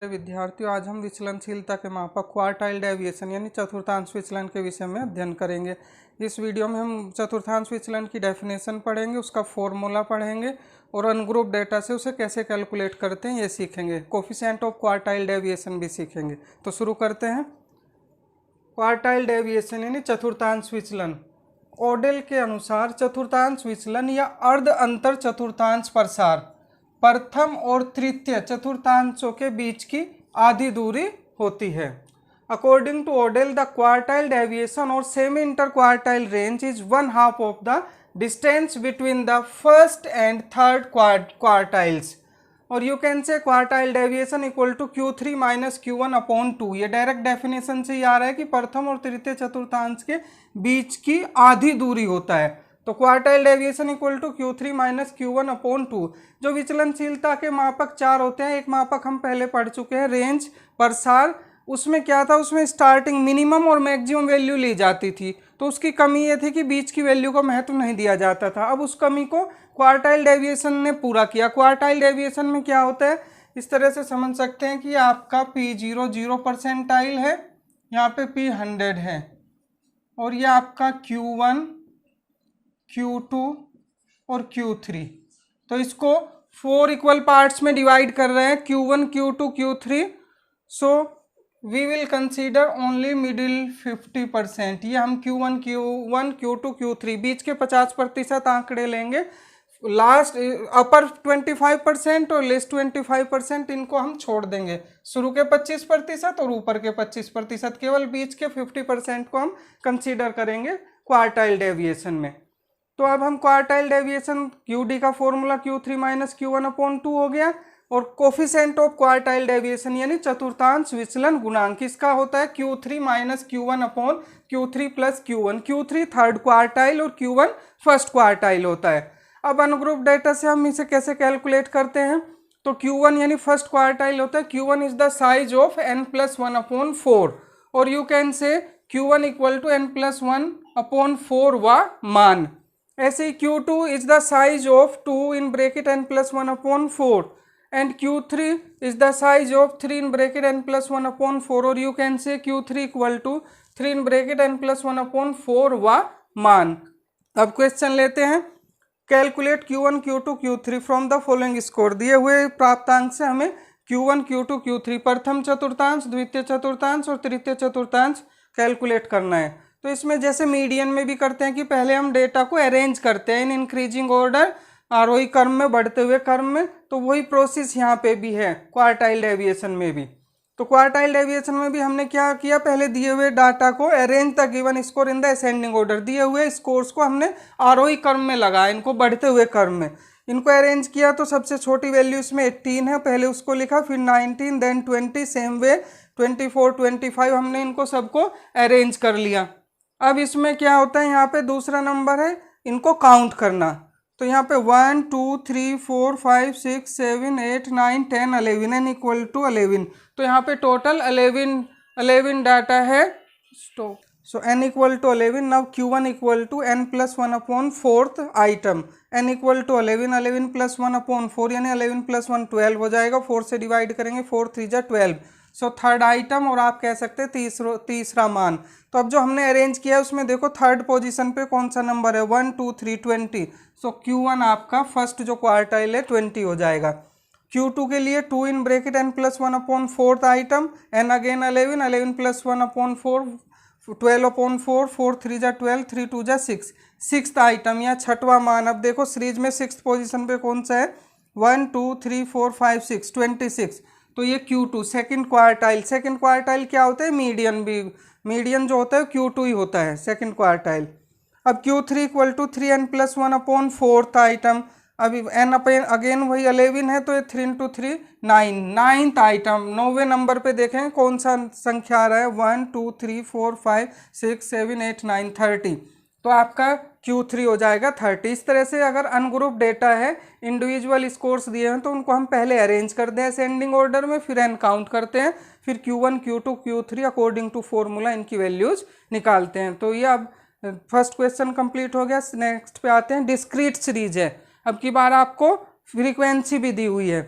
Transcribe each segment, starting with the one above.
विद्यार्थियों, आज हम विचलनशीलता के मापक क्वार्टाइल डेविएशन यानी चतुर्थांश विचलन के विषय में अध्ययन करेंगे। इस वीडियो में हम चतुर्थांश विचलन की डेफिनेशन पढ़ेंगे, उसका फॉर्मूला पढ़ेंगे और अनग्रुप डेटा से उसे कैसे कैलकुलेट करते हैं ये सीखेंगे। कोफिशिएंट ऑफ क्वार्टाइल डेविएशन भी सीखेंगे। तो शुरू करते हैं। क्वार्टाइल डेविएशन यानी चतुर्थांश विचलन। ओडेल के अनुसार चतुर्थांश विचलन या अर्ध अंतर चतुर्थांश प्रसार प्रथम और तृतीय चतुर्थांशों के बीच की आधी दूरी होती है। According to Odell, the quartile deviation और semi inter quartile range is 1/2 of the distance between the first and third quartiles. और you can say quartile deviation equal to Q3 minus Q1/2। ये डायरेक्ट डेफिनेशन से ही आ रहा है कि प्रथम और तृतीय चतुर्थांश के बीच की आधी दूरी होता है। तो quartile deviation equal to Q3 minus Q1/2। जो विचलनशीलता के मापक चार होते हैं, एक मापक हम पहले पढ़ चुके हैं, रेंज प्रसार। उसमें क्या था, उसमें स्टार्टिंग मिनिमम और मैक्सिमम वैल्यू ली जाती थी। तो उसकी कमी ये थी कि बीच की वैल्यू को महत्व नहीं दिया जाता था। अब उस कमी को क्वार्टाइल डेविएशन ने पूरा किया। क्वार्टाइल डेविएशन में क्या होता है, इस तरह से समझ सकते हैं कि आपका P0 0 परसेंटाइल है, यहाँ पे P 100 है और ये आपका Q1 Q2 और Q3। तो इसको 4 इक्वल पार्ट्स में डिवाइड कर रहे हैं, Q1 Q2 Q3। So we will consider only middle 50%। ये हम Q1 Q2 Q3 बीच के 50% आंकड़े लेंगे। लास्ट अपर 25% और लेस 25% इनको हम छोड़ देंगे। शुरू के 25% और ऊपर के 25%, केवल बीच के 50% को हम कंसीडर करेंगे क्वार्टाइल डेविएशन में। तो अब हम क्वार्टाइल डेविएशन QD का फॉर्मूला Q3 माइनस Q1/2 हो गया। और कोफिशिएंट ऑफ क्वार्टाइल डेविएशन यानी चतुर्थांश विचलन गुणांक इसका होता है Q3 minus Q1/Q3 plus Q1। Q3 third quartile और Q1 फर्स्ट क्वार्टाइल होता है। अब अनग्रुप डेटा से हम इसे कैसे कैलकुलेट करते हैं, तो Q1 यानी फर्स्ट क्वार्टाइल होता है। Q1 is the size of n+1/4 और यू कैन से Q1 इक्वल टू n+1/4 व मान। ऐसे ही Q2 is the size of 2 in bracket n+1/4 and Q3 is the size of 3 in bracket n+1/4 और you can से Q3 equal to 3 in bracket n+1/4 व मान। अब question लेते हैं। Calculate Q1 Q2 Q3 from the following score. दिए हुए प्राप्तांक से हमें Q1 Q2 Q3 प्रथम चतुर्थांश, द्वितीय चतुर्थांश और तृतीय चतुर्थांश कैलकुलेट करना है। तो इसमें जैसे मीडियन में भी करते हैं कि पहले हम डेटा को अरेंज करते हैं इन इंक्रीजिंग ऑर्डर, आरोही क्रम में, बढ़ते हुए क्रम में। तो वही प्रोसेस यहाँ पे भी है क्वार्टाइल डेविएशन में भी। तो क्वार्टाइल डेविएशन में भी हमने क्या किया, पहले दिए हुए डाटा को arrange the given score in the ascending order. दिए हुए स्कोर्स को हमने आरोही क्रम में लगाया, इनको बढ़ते हुए क्रम में इनको अरेंज किया। तो सबसे छोटी वैल्यू इसमें 18 है, पहले उसको लिखा, फिर 19, देन 20, सेम वे 24, 25 हमने इनको सबको अरेंज कर लिया। अब इसमें क्या होता है, यहाँ पे दूसरा नंबर है इनको काउंट करना। तो यहाँ पे 1 2 3 4 5 6 7 8 9 10 11 एन इक्वल टू 11। तो यहाँ पे टोटल 11 डाटा है। So n equal to 11। Now Q1 equal to n+1/4 item, n equal to 11 plus 1/4 यानी 11 प्लस 1 12 हो जाएगा। 4 से डिवाइड करेंगे, 4 3 जा 12। सो थर्ड आइटम और आप कह सकते हैं तीसरा मान। तो अब जो हमने अरेंज किया है उसमें देखो थर्ड पोजीशन पे कौन सा नंबर है, 1 2 3 20। सो Q1 आपका फर्स्ट जो क्वार्टाइल है 20 हो जाएगा। Q2 के लिए 2 in bracket n+1/4 item, n again 11 plus 1/4 12/4, 4 3 जा 12, 3 2 जा 6। सिक्स्थ आइटम या छठवां मान। अब देखो सीरीज में सिक्स्थ पोजीशन पे कौन सा है, 1 2 3 4 5 6 26। तो ये Q2 second quartile. Second quartile क्या होता है, मीडियन भी, मीडियन जो होता है Q2 ही होता है सेकंड क्वार्टाइल। अब Q3 equal to 3n+1/4 item. अभी n अगेन वही 11 है, तो ये 3 × 3 9। नाइन्थ आइटम 9वें नंबर पे देखें कौन सा संख्या आ रहा है, 1 2 3 4 5 6 7 8 9 30। तो आपका Q3 हो जाएगा 30। इस तरह से अगर अनग्रुप डेटा है, इंडिविजुअल स्कोर्स दिए हैं, तो उनको हम पहले अरेंज करते हैं असेंडिंग ऑर्डर में, फिर n काउंट करते हैं, फिर Q1 Q2 Q3 according to formula इनकी वैल्यूज निकालते हैं। तो ये अब फर्स्ट क्वेश्चन कंप्लीट हो गया। नेक्स्ट पे आते हैं। डिस्क्रीट सीरीज है, अब की बार आपको फ्रीक्वेंसी भी दी हुई है।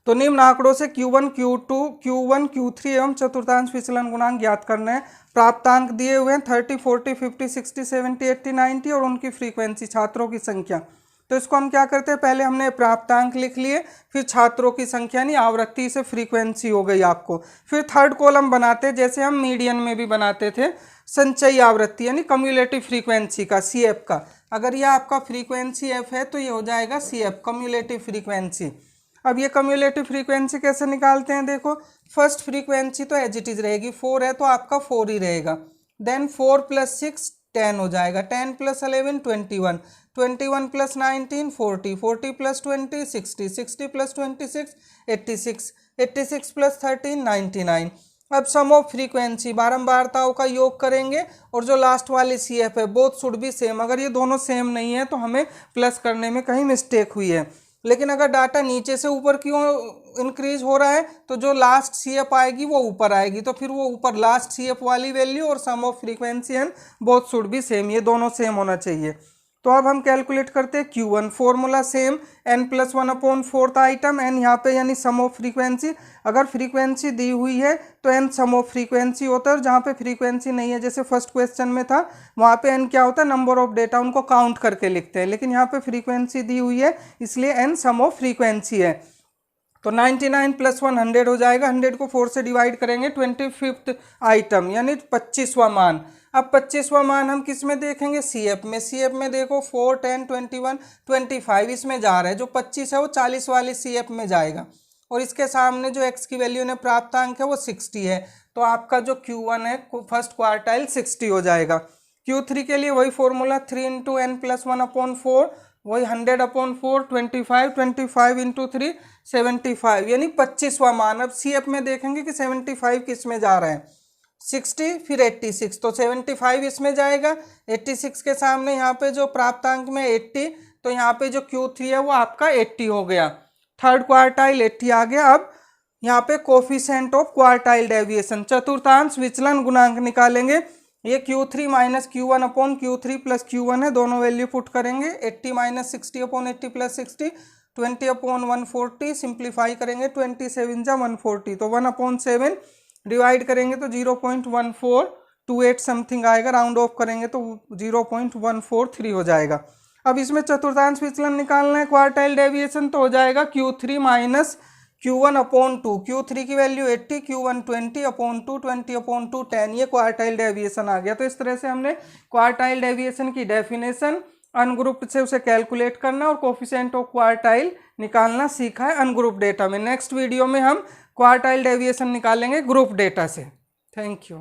तो निम्न आंकड़ों से Q1, Q2, Q1, Q3 एवं चतुर्थांश विचलन गुणांक ज्ञात करना है। प्राप्तांक दिए हुए हैं 30, 40, 50, 60, 70, 80, 90 और उनकी फ्रीक्वेंसी, छात्रों की संख्या। तो इसको हम क्या करते हैं, पहले हमने प्राप्तांक लिख लिए, फिर छात्रों की संख्या यानी आवृत्ति से फ्रीक्वेंसी हो गई आपको, फिर थर्ड कॉलम बनाते हैं जैसे हम मीडियन में भी बनाते थे, संचयी आवृत्ति यानी कम्युलेटिव फ्रीक्वेंसी का, CF का। अगर यह आपका फ्रीक्वेंसी F है तो ये हो जाएगा CF, कम्युलेटिव फ्रीक्वेंसी। अब ये कम्युलेटिव फ्रीक्वेंसी कैसे निकालते हैं, देखो फर्स्ट फ्रीक्वेंसी तो एज इट इज रहेगी, 4 है तो आपका 4 ही रहेगा। देन 4 + 6 10 हो जाएगा, 10 + 11 21, 21 + 19 40, 40 + 20 60, 60 + 26 86, 86 + 13 99। अब सम ऑफ फ्रीक्वेंसी, बारंबारताओं का योग करेंगे और जो लास्ट वाली CF है बोथ शुड बी सेम। अगर ये दोनों सेम नहीं है तो हमें प्लस करने में कहीं मिस्टेक हुई है। लेकिन अगर डाटा नीचे से ऊपर क्यों इंक्रीज हो रहा है तो जो लास्ट CF आएगी वो ऊपर आएगी, तो फिर वो ऊपर लास्ट CF वाली वैल्यू और sum of frequency and both should be same, ये दोनों सेम होना चाहिए। तो अब हम कैलकुलेट करते हैं Q1, formula same, n+1/4 item, n यहाँ पे यानी सम ऑफ फ्रीक्वेंसी। अगर फ्रीक्वेंसी दी हुई है तो n सम ऑफ फ्रीक्वेंसी होता है, और जहाँ पे फ्रीक्वेंसी नहीं है जैसे फर्स्ट क्वेश्चन में था वहाँ पे n क्या होता है, नंबर ऑफ डेटा, उनको काउंट करके लिखते हैं। लेकिन यहाँ पे फ्रीक्वेंसी दी हुई है इसलिए n सम ऑफ फ्रीक्वेंसी है। तो 99 + 1 100 हो जाएगा, 100 को 4 से डिवाइड करेंगे, 25th आइटम यानी 25वां मान। अब 25वां मान हम किस में देखेंगे, CF में। CF में देखो 4, 10, 21, 25 इसमें जा रहा है, जो 25 है वो 40 वाली CF में जाएगा, और इसके सामने जो x की वैल्यू ने प्राप्तांक है वो 60 है, तो आपका जो Q1 है फर्स्ट क्वार्टाइल 60 हो जाएगा। Q3 के लिए वही फॉर्मूला 3 × n+1/4, वही 100/4, 25, 25 × 3 75 यानी 25वां मान। अब CF में देखेंगे कि 75 किस में जा रहा है, 60 फिर 86, तो 75 इसमें जाएगा, 86 के सामने यहाँ पे जो प्राप्तांक में 80, तो यहाँ पे जो Q3 है वो आपका 80 हो गया, थर्ड क्वार्टाइल 80 आ गया। अब यहाँ पे कोफिशिएंट ऑफ क्वार्टाइल डेविएशन, चतुर्थांश विचलन गुणांक निकालेंगे। ये Q3 - Q1/Q3 + Q1 है, दोनों वैल्यू पुट करेंगे, 80 - 60/80 + 60, 20/140, सिंप्लीफाई करेंगे, 27 × 140, तो 1/7 डिवाइड करेंगे तो 0.1428 समथिंग आएगा, राउंड ऑफ करेंगे तो 0.143 हो जाएगा। अब इसमें चतुर्थांश विचलन निकालना है, क्वार्टाइल डेविएशन, तो हो जाएगा Q3 - Q1/2, Q3 की वैल्यू 80, Q1 20/2, 20/2 10, ये क्वार्टाइल डेविएशन आ गया। तो इस तरह से हमने क्वार्टाइल डेविएशन की डेफिनेशन, अनग्रुप से उसे कैलकुलेट करना और कोफिशिएंट ऑफ क्वार्टाइल निकालना सीखा है अनग्रुप डेटा में। नेक्स्ट वीडियो में हम क्वार्टाइल डेविएशन निकालेंगे ग्रुप डेटा से। Thank you.